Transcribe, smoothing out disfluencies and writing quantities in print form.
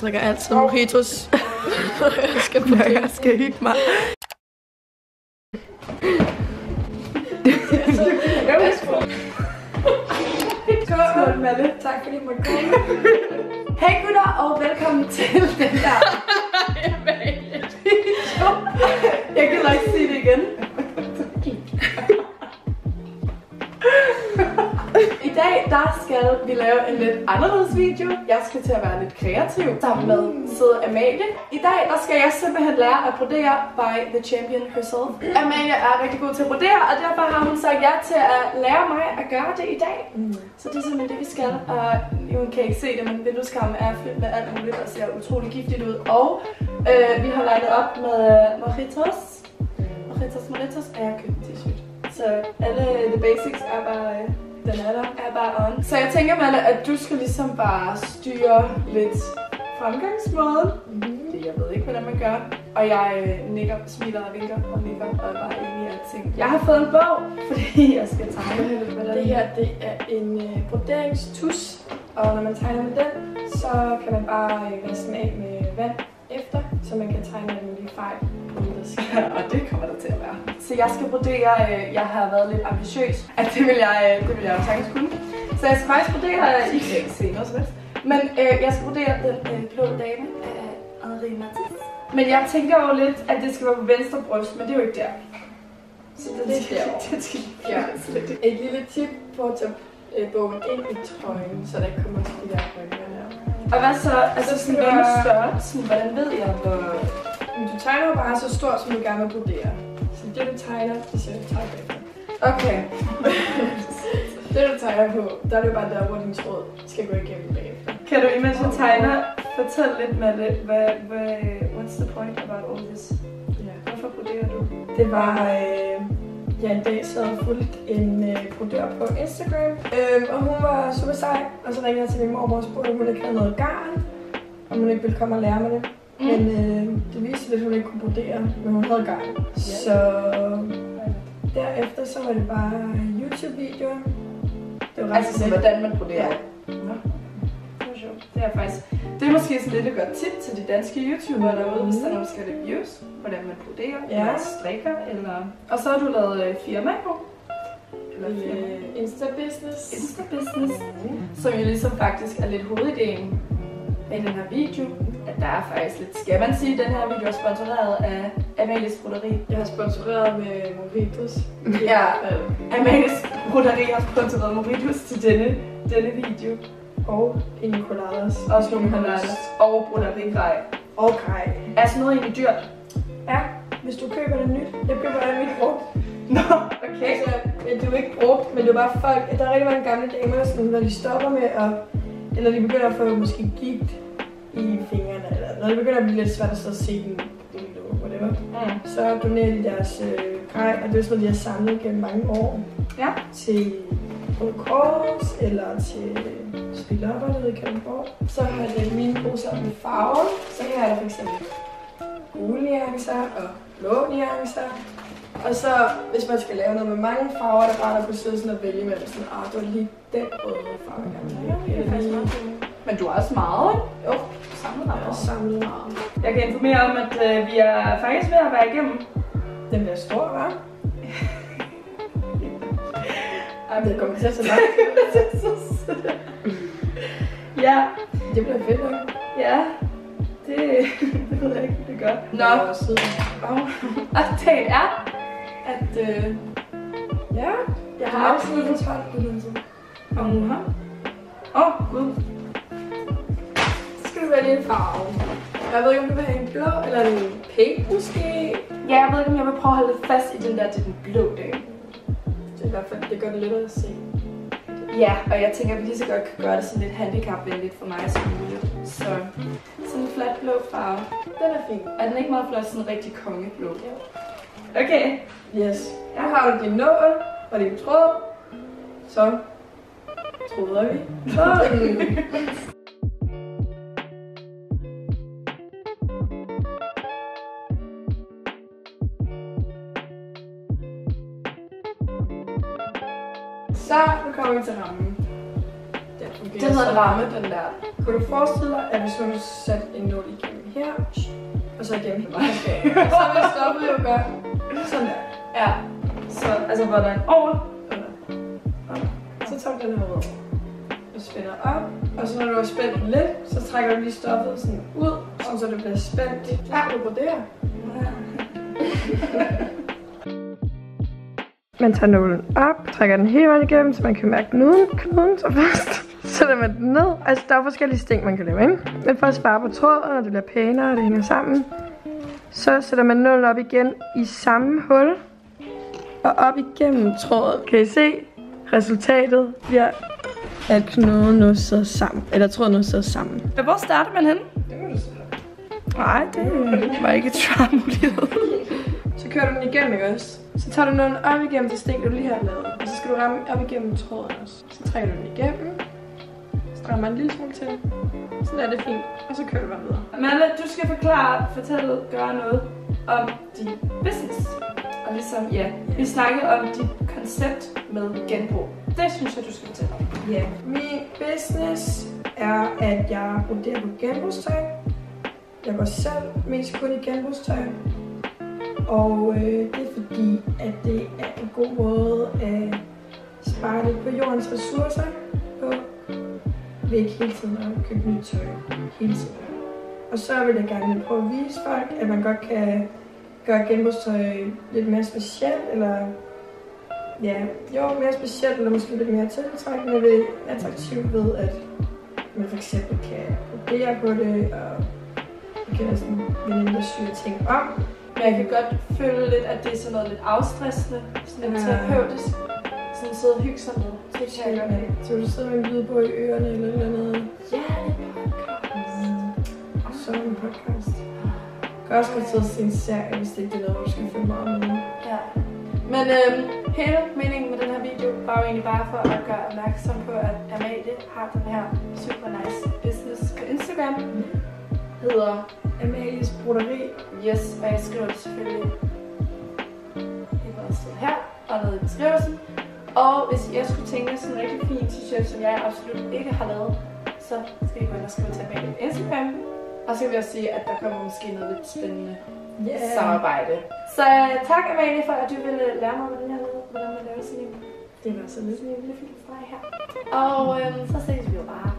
Jeg drikker altid mojitos. Jeg skal hygge mig. Skål, Malle. Tak fordi I måtte komme. Hej gutter, og velkommen til den der. Jeg kan ikke sige det igen. I dag, der skal vi lave en lidt anderledes video. Jeg skal til at være lidt kreativ sammen med søde Amalie. I dag, der skal jeg simpelthen lære at brodere by the champion herself. Amalie er rigtig god til at brodere, og derfor har hun sagt ja til at lære mig at gøre det i dag. Så det er simpelthen det, vi skal. Og I kan ikke se det, men vindueskarmen er fyldt med alt muligt, der ser utrolig giftigt ud. Og vi har legnet op med mojitos. Mojitos, og jeg har købt en t-shirt. Så alle the basics er bare... Den er bare on. Så jeg tænker, Malle, at du skal ligesom bare styre lidt fremgangsmåden. Jeg ved ikke, hvordan man gør. Og jeg nikker, smiler og vinker og nikker og er bare enig i alting. Jeg har fået en bog, fordi jeg skal tegne. Det her, det er en broderingstus. Og når man tegner med den, så kan man bare vaske den af med vand efter, så man kan tegne alle mulige fejl på det, der sker. Og det kommer der til at være. Så jeg skal brodere, jeg har været lidt ambitiøs, at det vil jeg jo sagtens kunne. Så jeg skal faktisk brodere, I kan ikke se noget som helst, men jeg skal brodere den blå dame af Henri Matisse. Men jeg tænker jo lidt, at det skal være på venstre bryst, men det er jo ikke der. Så det skal et lille tip på at tage bogen ind i trøjen, så der ikke kommer til de der rynker der. Og hvad så? Altså sådan, hvad med størrelsen? Hvordan ved jeg, hvor... Du tegner jo bare så stort, som du gerne vil brodere. Så det du tegner, det ser du tegner efter. Okay. Det du tegner på, der er det jo bare der, hvor din tråd skal gå igennem bagefter. Kan du, imens du tegner, fortælle lidt med det, what's the point about all this? Ja. Hvorfor broderer du? Det var... Jeg en dag så havde fulgt en brodør på Instagram, og hun var super sej, og så ringede jeg til min mormor og spurgte, om hun ikke havde noget garn, om hun ikke ville komme og lære mig det. Men det viste lidt, at hun ikke kunne brodere, men hun havde garn. Så derefter så var det bare YouTube-videoer. Det var altså hvordan man broderer? Ja. Det er faktisk, det er måske sådan lidt et godt tip til de danske YouTubere derude, hvis der er nogen, der skal have reviews, hvordan man broderer, eller strikker, eller... Og så har du lavet firma på? Eller Insta-business. Insta-business. Som jo ligesom faktisk er lidt hovedideen af den her video. At der er faktisk lidt... Skal man sige, at den her video er sponsoreret af Amalies Broderi? Jeg har sponsoreret med mojitos. Ja, Amalies Broderi har sponsoreret mojitos til denne video. Og pina coladas. Også pina coladas. Og broderi-grej. Og grej. Er sådan noget egentlig dyrt? Ja, hvis du køber det nyt. Jeg køber det nyt brugt. Nå, okay. Altså, det er jo ikke brugt, men det er bare folk. Der er rigtig mange gamle damer, sådan, når de stopper med at... Eller de begynder at få måske gigt i fingrene, eller når det begynder at blive lidt svært at så se den, whatever. Så donerer de deres grej, og det er sådan noget, de har samlet gennem mange år. Ja. Til Røde Kors, eller til Spilopper, der ved Kalundborg. Så har det mine poser med farver. Så her er der for eksempel gule nuancer og blå nuancer. Og så, hvis man skal lave noget med mange farver, der bare kunne sidde sådan og vælge mellem sådan, det var lige den røde farve, jeg vil have. Men du har også meget, ikke? Jo, samlet meget. Jeg kan informere om, at vi er faktisk ved at være igennem. Den bliver stor, hva'? Det kommer til at se langt. Ja, det bliver fedt nok. Ja, det ved jeg ikke, det gør. Nå, det er, at ja, jeg har afsluttet på 12 uddannelse. Og hun har? Gud. Så skal du vælge en farve. Jeg ved ikke, om du vil have en blå, eller en pink måske? Ja, jeg ved ikke, om jeg vil prøve at holde lidt fast i den der til den blå del. Det er i hvert fald, det gør det lettere at se. Ja, og jeg tænker, at vi lige så godt kan gøre det sådan lidt handicapvenligt for mig som muligt. Så sådan en flat blå farve. Den er fin. Er den ikke meget flot, sådan en rigtig kongeblå? Ja. Okay. Yes. Her har du din nål og din tråd. Så tråder vi. Så nu kommer vi til rammen. Den hedder en ramme, den der. Kunne du forestille dig, at hvis nu du satte en nål igennem her, og så igennem her, så vil stoffet jo gøre sådan der. Ja. Så altså hvordan over, så tager du den her ud og spænder op, og så når du har spændt den lidt, så trækker du lige stoffet sådan ud, så det bliver spændt. Ja, du vurderer. Man tager nålen op, trækker den hele vejen igennem, så man kan mærke knuden så først. Sætter man den ned. Altså, der er forskellige sting, man kan lave, ikke? Men for at spare på tråden, og det bliver pænere, og det hænger sammen, så sætter man nålen op igen i samme hul, og op igennem tråden. Kan I se? Resultatet bliver, at knuden nu sidder sammen. Eller tråden nu sidder sammen. Hvor starter man henne? Det må du sige. Nej, det var ikke et try-mulighed. Så kører du den igennem, ikke også? Så tager du nålen op igennem det sting, du lige har lavet. Og så skal du ramme op igennem tråden også. Så trækker du den igennem. Strammer en lille smule til. Sådan er det fint. Og så kører du bare videre. Malle, du skal gøre noget om din business. Og ligesom, ja, vi snakkede om dit koncept med genbrug. Det synes jeg, du skal fortælle om. Ja, min business er, at jeg broderer på genbrugstøj. Jeg går selv mest kun i genbrugstøj. Og det er fordi, at det er en god måde at spare lidt på jordens ressourcer på. Ved ikke hele tiden at købe nyt tøj. Hele tiden. Og så vil jeg gerne prøve at vise folk, at man godt kan gøre genbrugstøj lidt mere specielt, eller ja, mere specielt, eller måske lidt mere tiltrækkende ved attraktivt ved, at man for eksempel kan brodere på det, og man kan sådan vende der syge ting om. Men jeg kan godt føle lidt, at det er sådan noget lidt afstressende, sådan lidt terapeutisk, sådan sidde og hygge sig med. Det kan jeg godt. Så du sidder med en lydbog i ørerne eller et eller andet? Ja, en podcast. Og så en podcast. Du kan også godt sidde og se en serie, hvis det ikke er noget, du skal følge meget med. Ja. Men hele meningen med den her video var jo egentlig bare for at gøre opmærksom på, at Amalie har den her super nice business på Instagram. Hedder Amalies Broderi. Yes, og jeg skriver det selvfølgelig et andet sted her og nede i beskrivelsen. Og hvis jeg skulle tænke sådan en rigtig fin t-shirt, som jeg absolut ikke har lavet, så skal I gå ind og skrive til Amalie på Instagram. Og så vil jeg også sige, at der kommer måske noget lidt spændende samarbejde. Så tak Amalie for, at du ville lære mig, hvordan man laver sådan en. Det var så lidt. Sådan en lille fin streg her. Og så ses vi jo bare.